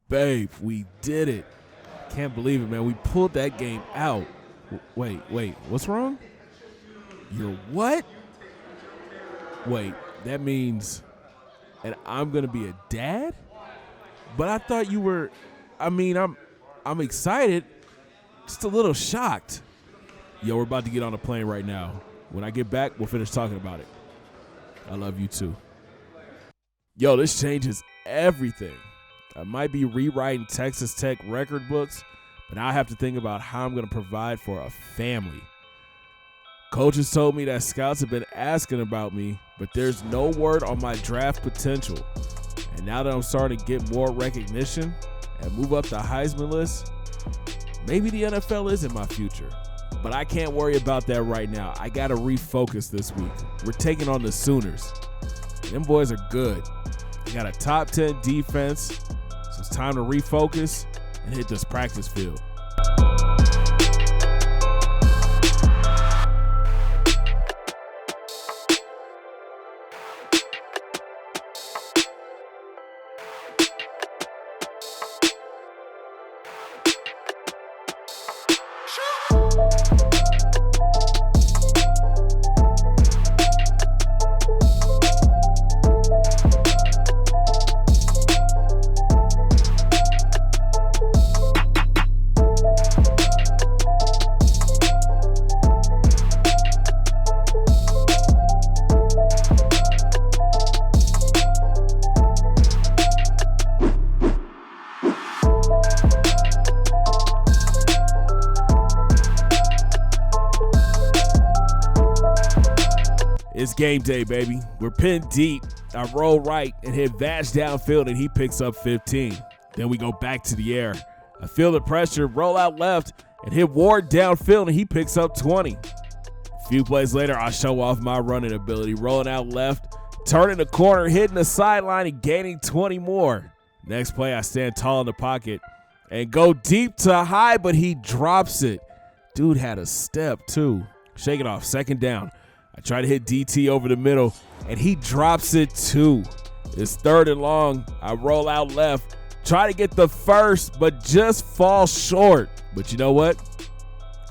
Babe, we did it. Can't believe it, man. We pulled that game out. Wait, what's wrong? You're what? Wait, that means and I'm going to be a dad? But I thought you were, I'm excited, just a little shocked. Yo, we're about to get on a plane right now. When I get back, we'll finish talking about it. I love you too. Yo, this changes everything. I might be rewriting Texas Tech record books, but now I have to think about how I'm going to provide for a family. Coaches told me that scouts have been asking about me, but there's no word on my draft potential. And now that I'm starting to get more recognition and move up the Heisman list, maybe the NFL isn't my future. But I can't worry about that right now. I got to refocus this week. We're taking on the Sooners. Them boys are good. They got a top 10 defense, so it's time to refocus and hit this practice field. It's game day, baby. We're pinned deep. I roll right and hit Vash downfield, and he picks up 15. Then we go back to the air. I feel the pressure, roll out left, and hit Ward downfield, and he picks up 20. A few plays later, I show off my running ability, rolling out left, turning the corner, hitting the sideline, and gaining 20 more. Next play, I stand tall in the pocket and go deep to high, but he drops it. Dude had a step, too. Shake it off, second down. I try to hit DT over the middle, and he drops it too. It's third and long. I roll out left, try to get the first, but just fall short. But you know what?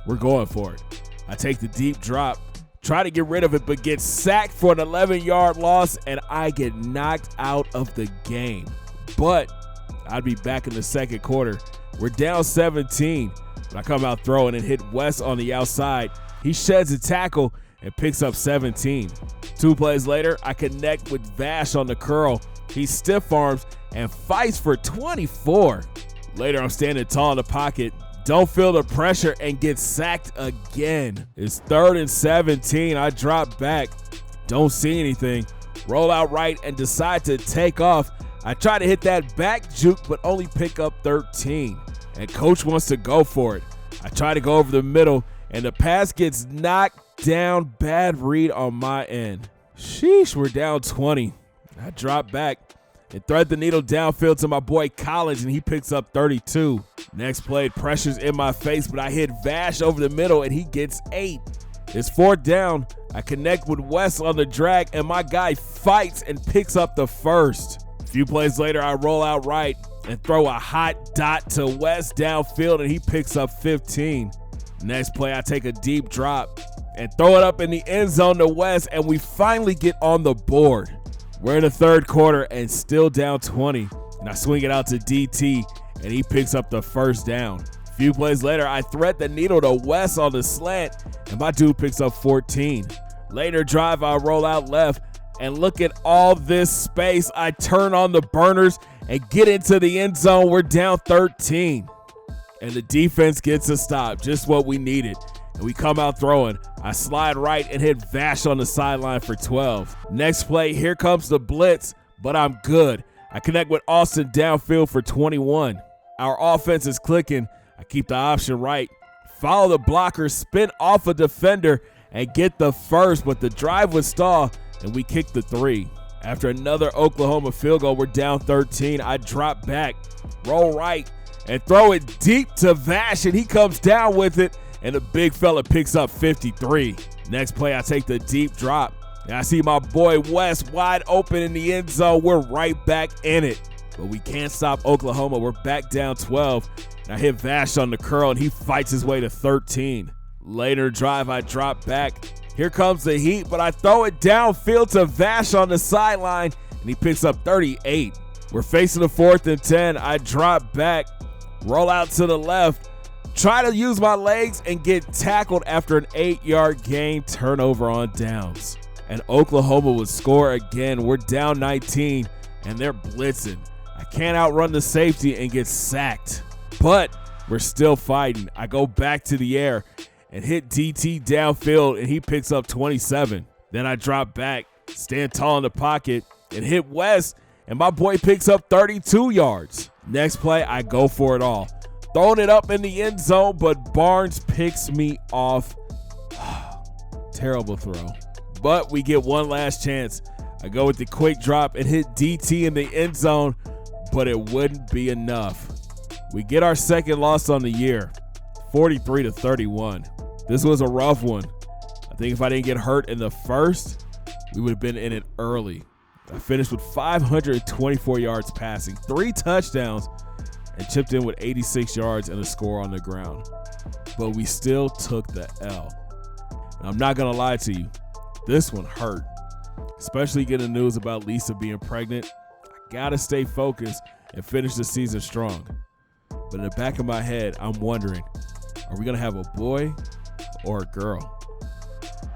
We're going for it. I take the deep drop, try to get rid of it, but get sacked for an 11-yard loss, and I get knocked out of the game. But I'd be back in the second quarter. We're down 17. But I come out throwing and hit West on the outside. He sheds a tackle and picks up 17. 2 plays later, I connect with Vash on the curl. He stiff arms and fights for 24. Later, I'm standing tall in the pocket, don't feel the pressure, and get sacked again. It's 3rd and 17. I drop back, don't see anything, roll out right and decide to take off. I try to hit that back juke, but only pick up 13. And coach wants to go for it. I try to go over the middle, and the pass gets knocked down. Bad read on my end. Sheesh, we're down 20. I drop back and thread the needle downfield to my boy Collins, and he picks up 32. Next play, pressure's in my face, but I hit Vash over the middle, and he gets 8. It's 4th down. I connect with West on the drag, and my guy fights and picks up the first. A few plays later, I roll out right and throw a hot dot to West downfield, and he picks up 15. Next play, I take a deep drop and throw it up in the end zone to West, and we finally get on the board. We're in the third quarter and still down 20, and I swing it out to DT, and he picks up the first down. A few plays later, I thread the needle to West on the slant, and my dude picks up 14. Later drive, I roll out left, and look at all this space. I turn on the burners and get into the end zone. We're down 13. And the defense gets a stop, just what we needed. And we come out throwing. I slide right and hit Vash on the sideline for 12. Next play, here comes the blitz, but I'm good. I connect with Austin downfield for 21. Our offense is clicking. I keep the option right, follow the blocker, spin off a defender, and get the first, but the drive would stall, and we kick the 3. After another Oklahoma field goal, we're down 13. I drop back, roll right, and throw it deep to Vash, and he comes down with it, and the big fella picks up 53. Next play, I take the deep drop And I see my boy West wide open in the end zone. We're right back in it. But we can't stop Oklahoma. We're back down 12. And I hit Vash on the curl, and he fights his way to 13. Later drive, I drop back. Here comes the heat, but I throw it downfield to Vash on the sideline, and he picks up 38. We're facing the 4th and 10. I drop back, roll out to the left, try to use my legs, and get tackled after an 8-yard gain, turnover on downs. And Oklahoma would score again. We're down 19, and they're blitzing. I can't outrun the safety and get sacked, but we're still fighting. I go back to the air and hit DT downfield, and he picks up 27. Then I drop back, stand tall in the pocket, and hit West, and my boy picks up 32 yards. Next play, I go for it all. Throwing it up in the end zone, but Barnes picks me off. Terrible throw. But we get one last chance. I go with the quick drop and hit DT in the end zone, but it wouldn't be enough. We get our second loss on the year, 43-31. This was a rough one. I think if I didn't get hurt in the first, we would have been in it early. I finished with 524 yards passing, 3 touchdowns, and chipped in with 86 yards and a score on the ground. But we still took the L. And I'm not going to lie to you, this one hurt. Especially getting news about Lisa being pregnant. I got to stay focused and finish the season strong. But in the back of my head, I'm wondering, are we going to have a boy or a girl?